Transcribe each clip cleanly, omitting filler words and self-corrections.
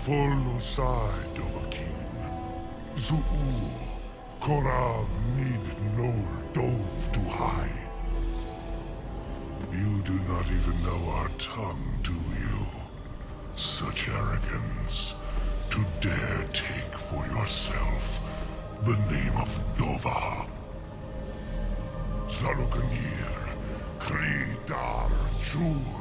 full side of a king. Zu'u, Korav need no dove to hide. You do not even know our tongue, do you? Such arrogance, to dare take for yourself the name of Dova. Zalukanir, Kridar Jur.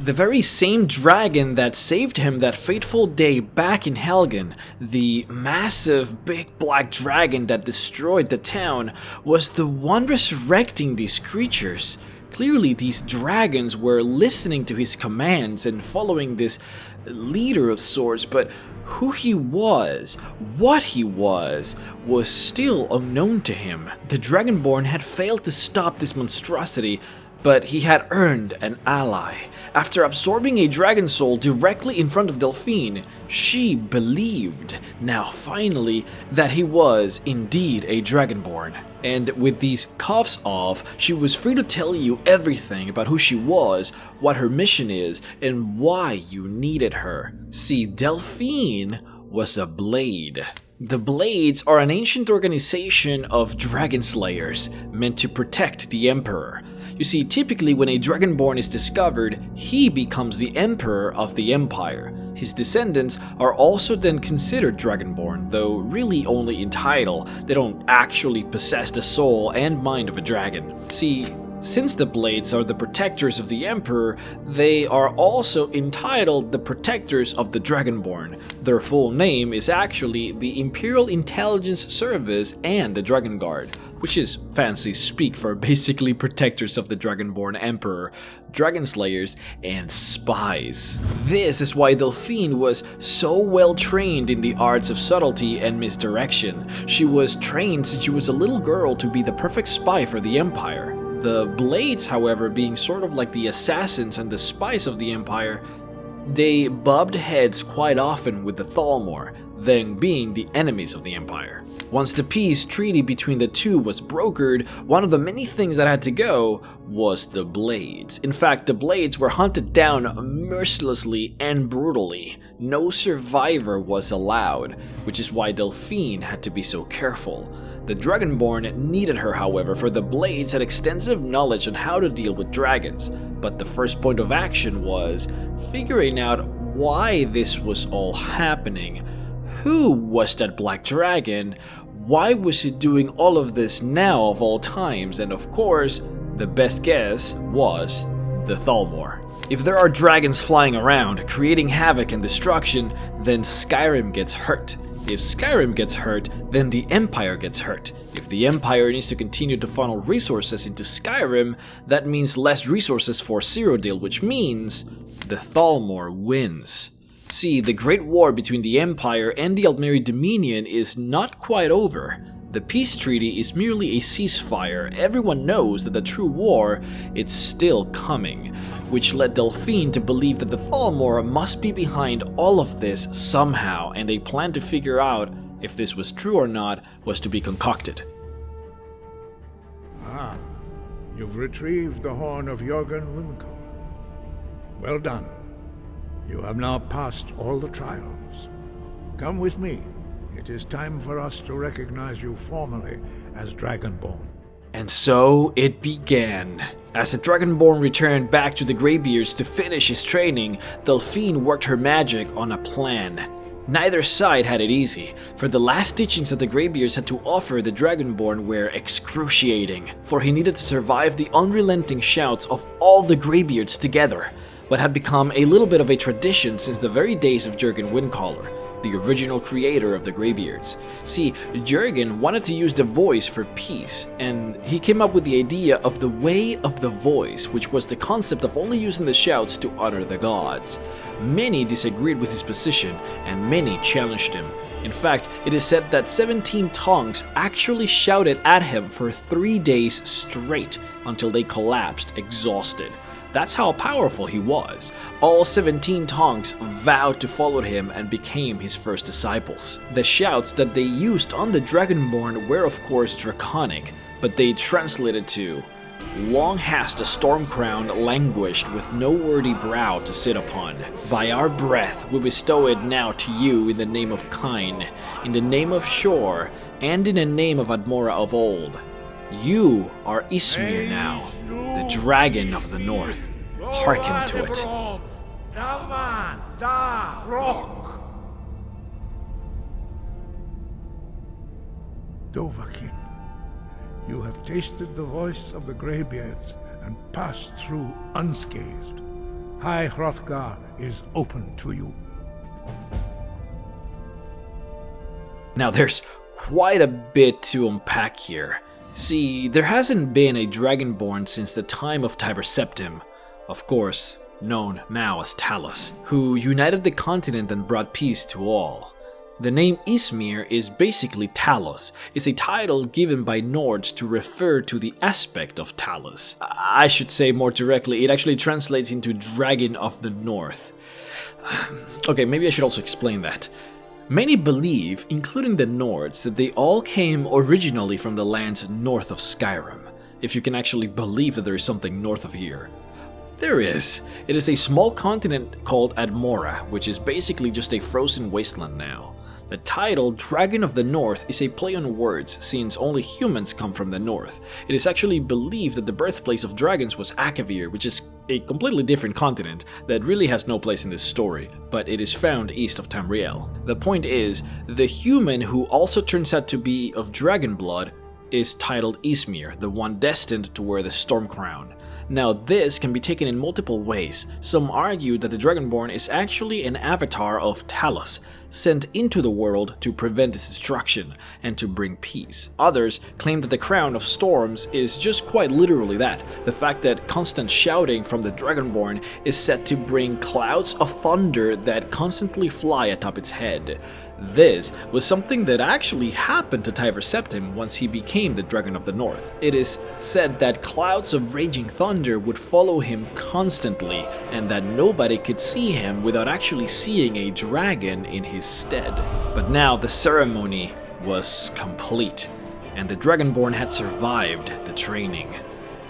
The very same dragon that saved him that fateful day back in Helgen, the massive big black dragon that destroyed the town, was the one resurrecting these creatures. Clearly these dragons were listening to his commands and following this leader of sorts, but who he was, what he was still unknown to him. The Dragonborn had failed to stop this monstrosity, but he had earned an ally. After absorbing a dragon soul directly in front of Delphine, she believed, now finally, that he was indeed a Dragonborn. And with these cuffs off, she was free to tell you everything about who she was, what her mission is, and why you needed her. See, Delphine was a blade. The Blades are an ancient organization of dragon slayers meant to protect the Emperor. You see, typically when a Dragonborn is discovered, he becomes the Emperor of the Empire. His descendants are also then considered Dragonborn, though really only in title. They don't actually possess the soul and mind of a dragon. See, since the Blades are the protectors of the Emperor, they are also entitled the Protectors of the Dragonborn. Their full name is actually the Imperial Intelligence Service and the Dragon Guard, which is fancy speak for basically protectors of the Dragonborn Emperor, dragon slayers, and spies. This is why Delphine was so well trained in the arts of subtlety and misdirection. She was trained since she was a little girl to be the perfect spy for the Empire. The Blades, however, being sort of like the assassins and the spies of the Empire, they bumped heads quite often with the Thalmor, them being the enemies of the Empire. Once the peace treaty between the two was brokered, one of the many things that had to go was the Blades. In fact, the Blades were hunted down mercilessly and brutally. No survivor was allowed, which is why Delphine had to be so careful. The Dragonborn needed her, however, for the Blades had extensive knowledge on how to deal with dragons, but the first point of action was figuring out why this was all happening. Who was that black dragon? Why was it doing all of this now of all times? And of course, the best guess was the Thalmor. If there are dragons flying around, creating havoc and destruction, then Skyrim gets hurt. If Skyrim gets hurt, then the Empire gets hurt. If the Empire needs to continue to funnel resources into Skyrim, that means less resources for Cyrodiil, which means the Thalmor wins. See, the Great War between the Empire and the Altmeri Dominion is not quite over. The peace treaty is merely a ceasefire. Everyone knows that the true war is still coming, which led Delphine to believe that the Thalmor must be behind all of this somehow, and a plan to figure out if this was true or not was to be concocted. Ah, you've retrieved the horn of Jörgen Winkel. Well done. You have now passed all the trials. Come with me. It is time for us to recognize you formally as Dragonborn. And so it began. As the Dragonborn returned back to the Greybeards to finish his training, Delphine worked her magic on a plan. Neither side had it easy, for the last teachings that the Greybeards had to offer the Dragonborn were excruciating, for he needed to survive the unrelenting shouts of all the Greybeards together, what had become a little bit of a tradition since the very days of Jürgen Windcaller, the original creator of the Greybeards. See, Jürgen wanted to use the voice for peace, and he came up with the idea of the Way of the Voice, which was the concept of only using the shouts to honor the gods. Many disagreed with his position, and many challenged him. In fact, it is said that 17 tongues actually shouted at him for 3 days straight until they collapsed exhausted. That's how powerful he was. All 17 tongues vowed to follow him and became his first disciples. The shouts that they used on the Dragonborn were of course draconic, but they translated to Long has the Stormcrown languished with no worthy brow to sit upon. By our breath we bestow it now to you in the name of Kine, in the name of Shore, and in the name of Admora of old. You are Ysmir now, the dragon of the north. Hearken to it. Dovahkiin, you have tasted the voice of the Greybeards and passed through unscathed. High Hrothgar is open to you. Now there's quite a bit to unpack here. See, there hasn't been a Dragonborn since the time of Tiber Septim, of course, known now as Talos, who united the continent and brought peace to all. The name Ysmir is basically Talos. It's a title given by Nords to refer to the aspect of Talos. I should say more directly, it actually translates into Dragon of the North. Okay, maybe I should also explain that. Many believe, including the Nords, that they all came originally from the lands north of Skyrim, if you can actually believe that there is something north of here. There is. It is a small continent called Admora, which is basically just a frozen wasteland now. The title, Dragon of the North, is a play on words, since only humans come from the north. It is actually believed that the birthplace of dragons was Akavir, which is a completely different continent that really has no place in this story, but it is found east of Tamriel. The point is, the human who also turns out to be of dragon blood is titled Ysmir, the one destined to wear the Stormcrown. Now this can be taken in multiple ways. Some argue that the Dragonborn is actually an avatar of Talos, sent into the world to prevent its destruction and to bring peace. Others claim that the Crown of Storms is just quite literally that, the fact that constant shouting from the Dragonborn is said to bring clouds of thunder that constantly fly atop its head. This was something that actually happened to Tiber Septim once he became the Dragon of the North. It is said that clouds of raging thunder would follow him constantly, and that nobody could see him without actually seeing a dragon in his stead. But now the ceremony was complete, and the Dragonborn had survived the training.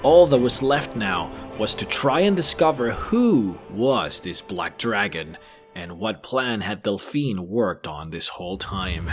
All that was left now was to try and discover who was this black dragon, and what plan had Delphine worked on this whole time.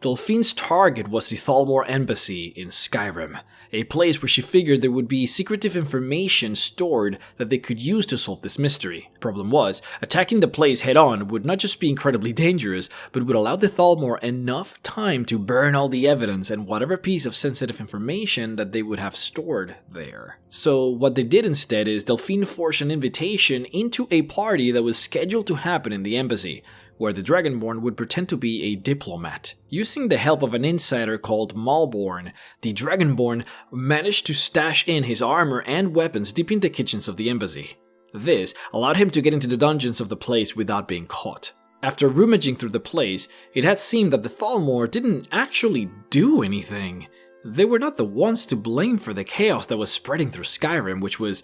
Delphine's target was the Thalmor Embassy in Skyrim, a place where she figured there would be secretive information stored that they could use to solve this mystery. Problem was, attacking the place head-on would not just be incredibly dangerous, but would allow the Thalmor enough time to burn all the evidence and whatever piece of sensitive information that they would have stored there. So what they did instead is Delphine forged an invitation into a party that was scheduled to happen in the embassy, where the Dragonborn would pretend to be a diplomat. Using the help of an insider called Malborn, the Dragonborn managed to stash in his armor and weapons deep in the kitchens of the embassy. This allowed him to get into the dungeons of the place without being caught. After rummaging through the place, it had seemed that the Thalmor didn't actually do anything. They were not the ones to blame for the chaos that was spreading through Skyrim, which was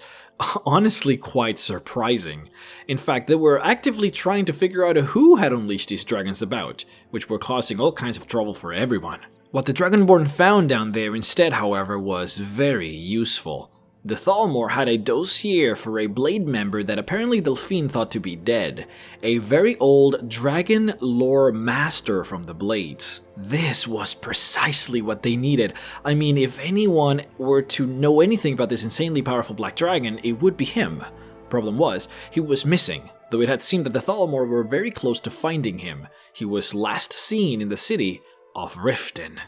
honestly quite surprising. In fact, they were actively trying to figure out who had unleashed these dragons about, which were causing all kinds of trouble for everyone. What the Dragonborn found down there instead, however, was very useful. The Thalmor had a dossier for a Blade member that apparently Delphine thought to be dead, a very old dragon lore master from the Blades. This was precisely what they needed. I mean, if anyone were to know anything about this insanely powerful black dragon, it would be him. Problem was, he was missing, though it had seemed that the Thalmor were very close to finding him. He was last seen in the city of Riften.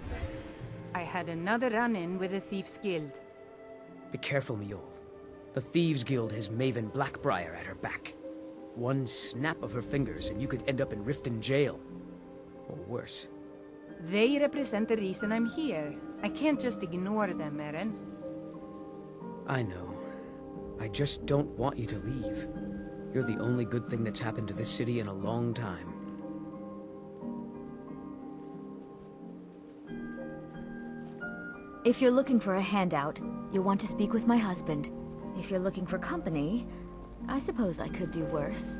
I had another run-in with the Thieves' Guild. Be careful, Mule. The Thieves' Guild has Maven Blackbriar at her back. One snap of her fingers and you could end up in Riften jail. Or worse. They represent the reason I'm here. I can't just ignore them, Eren. I know. I just don't want you to leave. You're the only good thing that's happened to this city in a long time. If you're looking for a handout, you'll want to speak with my husband. If you're looking for company, I suppose I could do worse.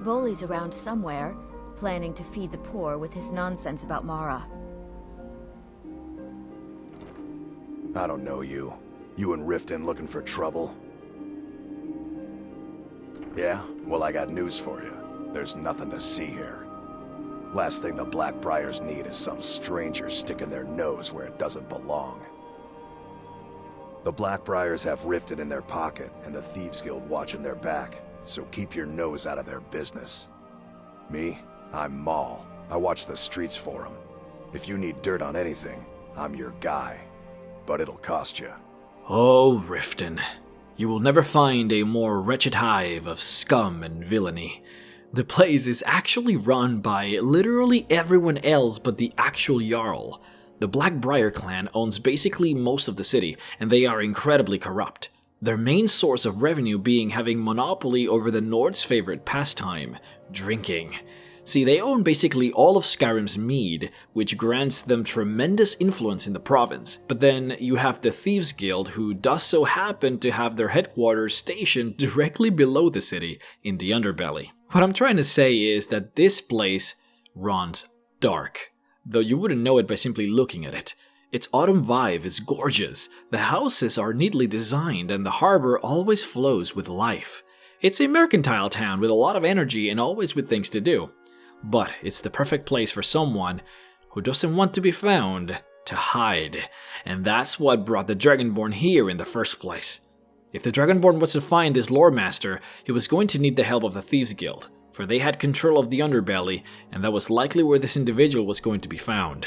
Bolly's around somewhere. planning to feed the poor with his nonsense about Mara. I don't know you. You and Riften looking for trouble? Yeah? Well, I got news for you. There's nothing to see here. Last thing the Blackbriars need is some stranger sticking their nose where it doesn't belong. The Blackbriars have Riften in their pocket, and the Thieves Guild watching their back, so keep your nose out of their business. Me? I'm Maul. I watch the streets for them. If you need dirt on anything, I'm your guy. But it'll cost you. Oh, Riften. You will never find a more wretched hive of scum and villainy. The place is actually run by literally everyone else but the actual Jarl. The Blackbriar clan owns basically most of the city, and they are incredibly corrupt. Their main source of revenue being having monopoly over the Nord's favorite pastime, drinking. See, they own basically all of Skyrim's mead, which grants them tremendous influence in the province. But then you have the Thieves Guild, who does so happen to have their headquarters stationed directly below the city, in the underbelly. What I'm trying to say is that this place runs dark, though you wouldn't know it by simply looking at it. Its autumn vibe is gorgeous, the houses are neatly designed, and the harbor always flows with life. It's a mercantile town with a lot of energy and always with things to do. But it's the perfect place for someone who doesn't want to be found to hide, and that's what brought the Dragonborn here in the first place. If the Dragonborn was to find this lore master, he was going to need the help of the Thieves Guild, for they had control of the underbelly, and that was likely where this individual was going to be found.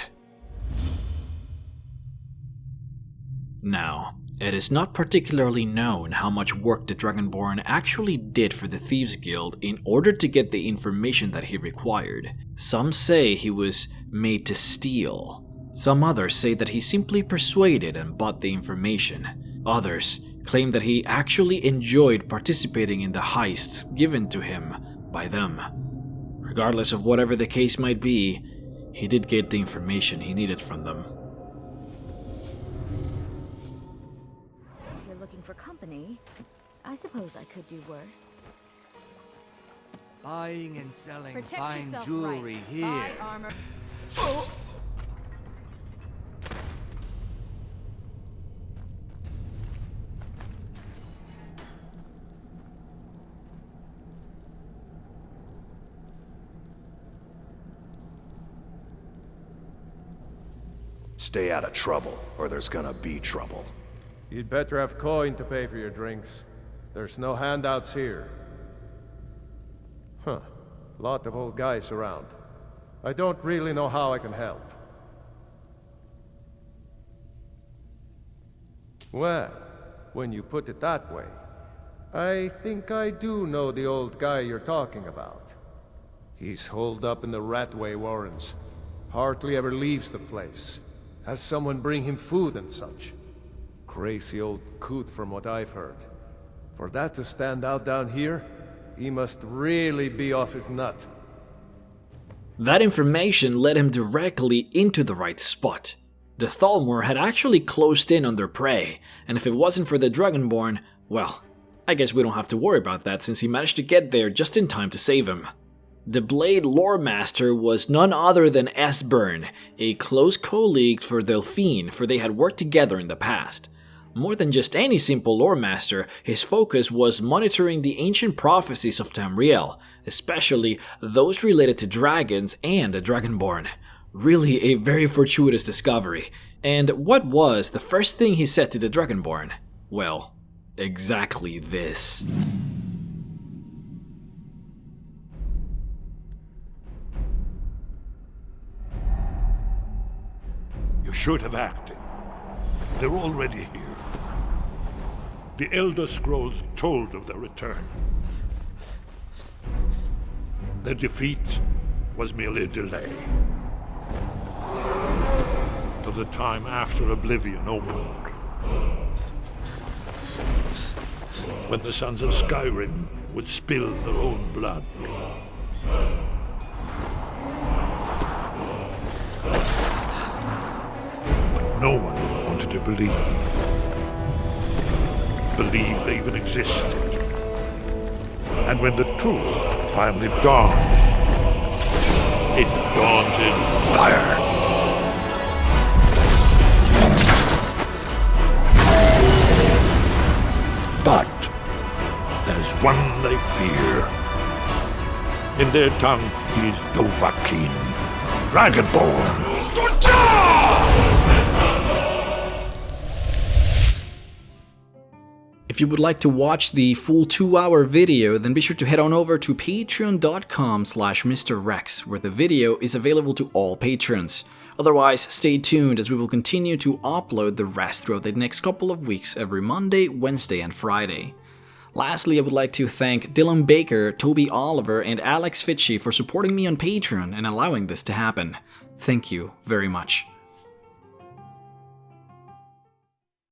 Now, it is not particularly known how much work the Dragonborn actually did for the Thieves Guild in order to get the information that he required. Some say he was made to steal. Some others say that he simply persuaded and bought the information. Others claim that he actually enjoyed participating in the heists given to him by them. Regardless of whatever the case might be, he did get the information he needed from them. For company, I suppose I could do worse. Buying and selling Protect fine yourself jewelry right. here. Buy armor. Stay out of trouble, or there's gonna be trouble. You'd better have coin to pay for your drinks. There's no handouts here. Huh. Lot of old guys around. I don't really know how I can help. Well, when you put it that way, I think I do know the old guy you're talking about. He's holed up in the Ratway Warrens. Hardly ever leaves the place. Has someone bring him food and such. Crazy old coot from what I've heard. For that to stand out down here, he must really be off his nut. That information led him directly into the right spot. The Thalmor had actually closed in on their prey, and if it wasn't for the Dragonborn, well, I guess we don't have to worry about that since he managed to get there just in time to save him. The Blade Lore Master was none other than Esbern, a close colleague for Delphine, for they had worked together in the past. More than just any simple lore master, his focus was monitoring the ancient prophecies of Tamriel, especially those related to dragons and the Dragonborn. Really a very fortuitous discovery. And what was the first thing he said to the Dragonborn? Well, exactly this. You should have acted. They're already here. The Elder Scrolls told of their return. Their defeat was merely a delay. To the time after Oblivion opened. When the sons of Skyrim would spill their own blood. But no one wanted to believe they even existed. And when the truth finally dawned, dawns in fire. But there's one they fear. In their tongue, he's Dovahkiin, Dragonborn. If you would like to watch the full 2-hour video, then be sure to head on over to patreon.com/MrRhexx, where the video is available to all patrons. Otherwise, stay tuned as we will continue to upload the rest throughout the next couple of weeks every Monday, Wednesday, and Friday. Lastly, I would like to thank Dylan Baker, Toby Oliver, and Alex Fitchie for supporting me on Patreon and allowing this to happen. Thank you very much.